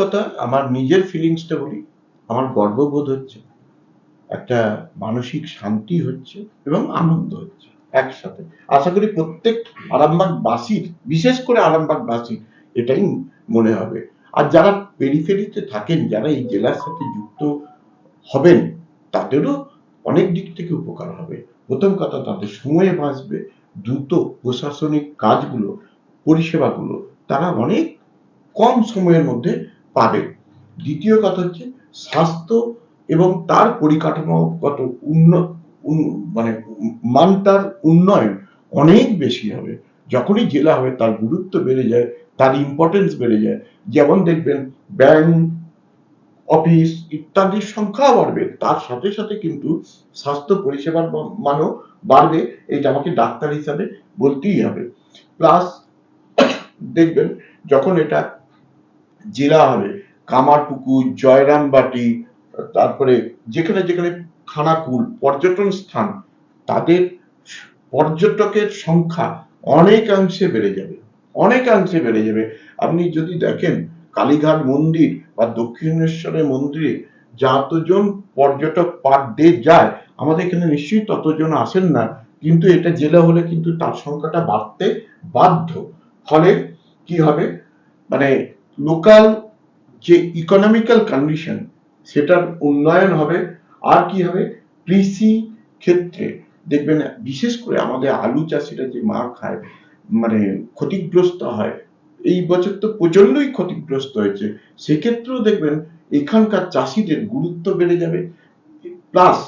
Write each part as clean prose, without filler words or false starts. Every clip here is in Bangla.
কথা আমার নিজের ফিলিংসটা বলি, আমার গর্ববোধ হচ্ছে, একটা মানসিক শান্তি হচ্ছে এবং আনন্দ হচ্ছে একসাথে। আশা করি প্রত্যেক আরামবাগবাসীর, বিশেষ করে আরামবাগবাসীর এটাই মনে হবে। আর যারা পেরিফেরিতে থাকেন, যারা এই জেলার সাথে যুক্ত হবেন, তাদেরও অনেক দিক থেকে উপকার হবে। প্রথম কথা, তাদের সময় বাঁচবে, দ্রুত প্রশাসনিক কাজগুলো, পরিষেবাগুলো তারা অনেক কম সময়ের মধ্যে পাবে। দ্বিতীয় কথা হচ্ছে স্বাস্থ্য এবং তার পরিকাঠামোগত মানে মানটার উন্নয়ন অনেক বেশি হবে। যখনই জেলা হবে তার গুরুত্ব বেড়ে যায়, তার ইম্পর্টেন্স বেড়ে যায়। যেমন দেখবেন ব্যাংক, অফিস ইত্যাদির সংখ্যা বাড়বে, তার সাথে সাথে কিন্তু স্বাস্থ্য পরিষেবার মানও বাড়বে। এটা আমাকে ডাক্তার হিসাবে বলতেই হবে। প্লাস দেখবেন যখন এটা জেলা হবে, কামারপুকুর, জয়রামবাটি, তারপরে যেখানে যেখানে খানাকুল পর্যটন স্থান, তাদের পর্যটকের সংখ্যা অনেকাংশে বেড়ে যাবে, অনেকাংশে বেড়ে যাবে। আপনি যদি দেখেন কালীঘাট মন্দির বা দক্ষিণেশ্বরের মন্দিরে যতজন পর্যটক পার ডে যায়, আমাদের এখানে নিশ্চয়ই ততজন আসেন না, কিন্তু এটা জেলা হলে কিন্তু তার সংখ্যাটা বাড়তে বাধ্য। ফলে কি হবে, মানে লোকাল যে ইকোনমিক্যাল কন্ডিশন সেটার উন্নয়ন হবে। আর কি হবে, কৃষি ক্ষেত্রে দেখবেন বিশেষ করে আমাদের আলু চাষিরা যে মার খায়, মানে ক্ষতিগ্রস্ত হয়, এই বছর তো প্রচন্ডই ক্ষতিগ্রস্ত হয়েছে, সেক্ষেত্রেও দেখবেন এখানকার চাষিদের গুরুত্ব বেড়ে যাবে। প্লাস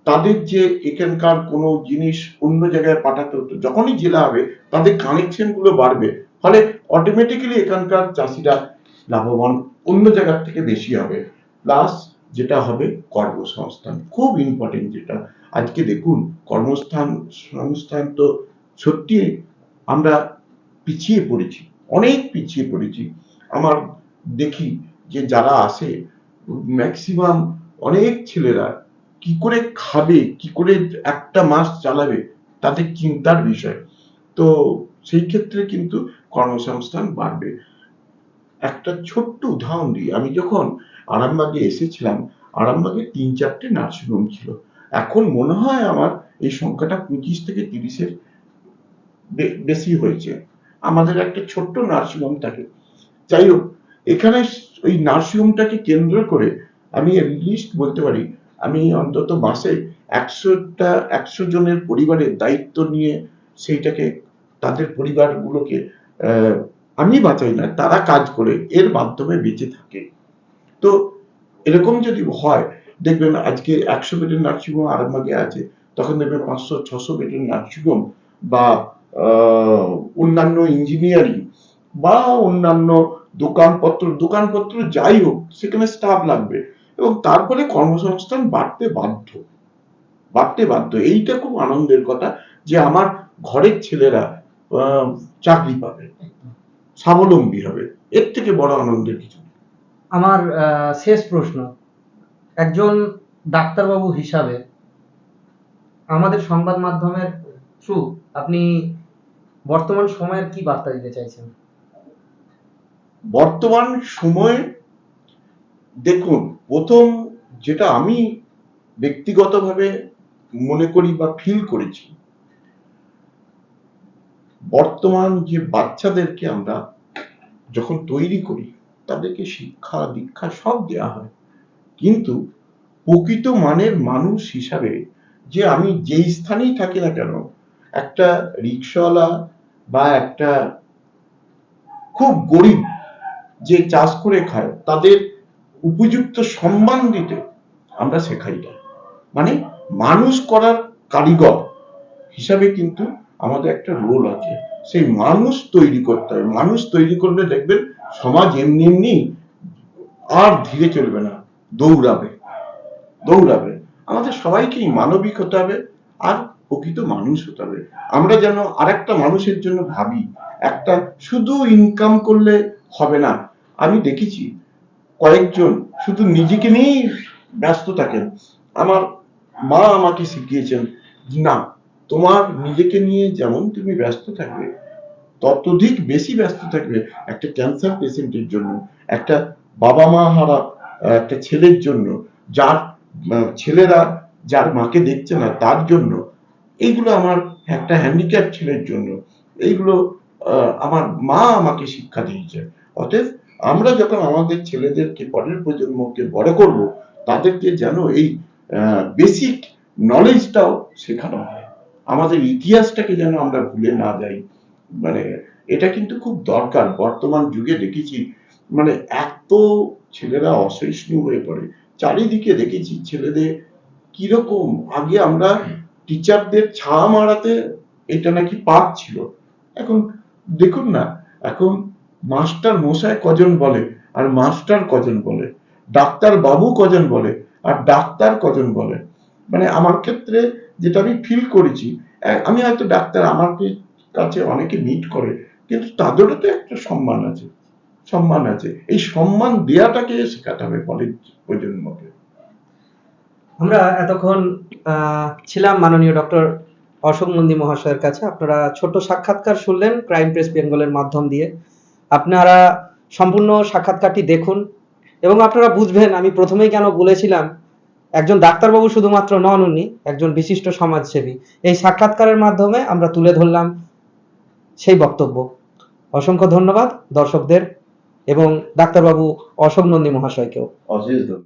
তাদের যে এখানকার কোনো জিনিস অন্য জায়গায় পাঠাতে হতো, যখনই জেলা হবে তাদের কানেকশন গুলো বাড়বে, ফলে অটোমেটিক্যালি এখানকার চাষিরা লাভবান অন্য জায়গার থেকে বেশি হবে। প্লাস যেটা হবে কর্মসংস্থান, খুব ইম্পর্টেন্ট যেটা। আজকে দেখুন সংস্থান তো সত্যি আমরা পিছিয়ে পড়েছি, অনেক পিছিয়ে পড়েছি। আমার দেখি যে যারা আসে ম্যাক্সিমাম অনেক ছেলেরা কি করে খাবে, কি করে একটা মাস চালাবে, তাদের চিন্তার বিষয়। তো সেই ক্ষেত্রে কিন্তু কর্মসংস্থান বাড়বে। একটা ছোট্ট উদাহরণ দিই, আমি যখন আরামবাগে এসেছিলাম, আরামবাগে 3-4টে নার্সিংহোম ছিল। এখন মনে হয় আমার এই সংখ্যাটা 25 থেকে 30-এর বেশি হয়েছে। আমাদের একটা ছোট্ট নার্সিংহোম থাকে। যাই হোক, এখানে ওই নার্সিংহোমটাকে কেন্দ্র করে আমি লিস্ট বলতে পারি, আমি অন্তত মাসে 100 জনের পরিবারের দায়িত্ব নিয়ে সেইটাকে, তাদের পরিবারগুলোকে আমি বাঁচাই না, তারা কাজ করে এর মাধ্যমে বেঁচে থাকে। তো এরকম যদি হয়, দেখবেন আজকে 100 বেডের নার্সিংহোম আরামবাগে আছে, তখন দেখবেন 500-600 বেডের নার্সিংহোম বা অন্যান্য ইঞ্জিনিয়ারিং বা অন্যান্য দোকানপত্র যাই হোক, সেখানে স্টাফ লাগবে এবং তার ফলে কর্মসংস্থান বাড়তে বাধ্য। এইটা খুব আনন্দের কথা যে আমার ঘরের ছেলেরা চাকরি পাবে, স্বাবলম্বী হবে, এর থেকে বড় আনন্দের কিছু। আমার শেষ প্রশ্ন, একজন ডাক্তারবাবু হিসাবে আমাদের সংবাদ মাধ্যমের থ্রু আপনি বর্তমান সময়ের কি বার্তা দিতে চাইছেন? বর্তমান সময়ে দেখুন, প্রথম যেটা আমি ব্যক্তিগতভাবে মনে করি বা ফিল করেছি, বর্তমান যে বাচ্চাদেরকে আমরা যখন তৈরি করি, তাদেরকে শিক্ষা দীক্ষা সব দেওয়া হয়, কিন্তু প্রকৃত মানের মানুষ হিসাবে যে আমি যেই স্থানেই থাকি না কেন, একটা রিক্সাওয়ালা বা একটা খুব গরিব যে চাষ করে খায়, তাদের উপযুক্ত সম্মান দিতে আমরা শেখাই না। মানে মানুষ করার কারিগর হিসাবে কিন্তু আমাদের একটা রোল আছে, সেই মানুষ তৈরি করতে হবে। মানুষ তৈরি করলে দেখবেন সমাজ এমনি এমনি আর ধীরে চলবে না, দৌড়াবে। আমাদের সবাইকেই মানবিক হতে হবে আর প্রকৃত মানুষ হতে হবে। আমরা যেন আরেকটা মানুষের জন্য ভাবি, একটা শুধু ইনকাম করলে হবে না। আমি দেখেছি কয়েকজন শুধু নিজেকে নিয়েই ব্যস্ত থাকেন। আমার মা আমাকে শিখিয়েছেন, না, তোমার নিজেকে নিয়ে যেমন তুমি ব্যস্ত থাকবে, ততোধিক বেশি ব্যস্ত থাকবে একটা ক্যান্সার পেশেন্টের জন্য, একটা বাবা মা হারা একটা ছেলের জন্য, যার ছেলেরা যার মাকে দেখছে না তার জন্য, এইগুলো আমার একটা হ্যান্ডিক্যাপ ছেলের জন্য, এইগুলো আমার মা আমাকে শিক্ষা দিয়েছে। অতএব আমরা যখন আমাদের ছেলেদেরকে, পরের প্রজন্মকে বড় করব, তাদেরকে যেন এই বেসিক নলেজটাও শেখানো হয়, আমাদের ইতিহাসটাকে যেন আমরা ভুলে না যাই। মানে এটা কিন্তু খুব দরকার। বর্তমান যুগে দেখেছি মানে এত ছেলেরা অসহিষ্ণু হয়ে পড়ে, চারিদিকে দেখেছি ছেলেদের কিরকম। আগে আমরা টিচারদের ছা মারাতে এটা নাকি পাপ ছিল, এখন দেখুন না, এখন মাস্টার মশাই কজন বলে আর মাস্টার কজন বলে, ডাক্তার বাবু কজন বলে আর ডাক্তার কজন বলে। মানে আমার ক্ষেত্রে যেটা আমি ফিল করেছি, আমি হয়তো ডাক্তার, আমার কাছে অনেকে মিট করে, কিন্তু তাদেরও তো একটা সম্মান আছে, সম্মান আছে। এই সম্মান দেয়াটাকে শেখাতে হবে পরের প্রজন্মকে। আমরা এতক্ষণ ছিলাম মাননীয় ডক্টর অশোক নন্দী মহাশয়ের কাছে। আপনারা ছোট সাক্ষাৎকার শুনলেন ক্রাইম প্রেস বেঙ্গলের মাধ্যম দিয়ে। আপনারা সম্পূর্ণ সাক্ষাৎকারটি দেখুন এবং আপনারা বুঝবেন আমি প্রথমেই কেন বলেছিলাম একজন ডাক্তারবাবু শুধুমাত্র নন, উনি একজন বিশিষ্ট সমাজসেবী। এই সাক্ষাৎকারের মাধ্যমে আমরা তুলে ধরলাম সেই বক্তব্য। অসংখ্য ধন্যবাদ দর্শকদের এবং ডাক্তারবাবু অশোক নন্দী মহাশয়কেও। অশেষ ধন্যবাদ।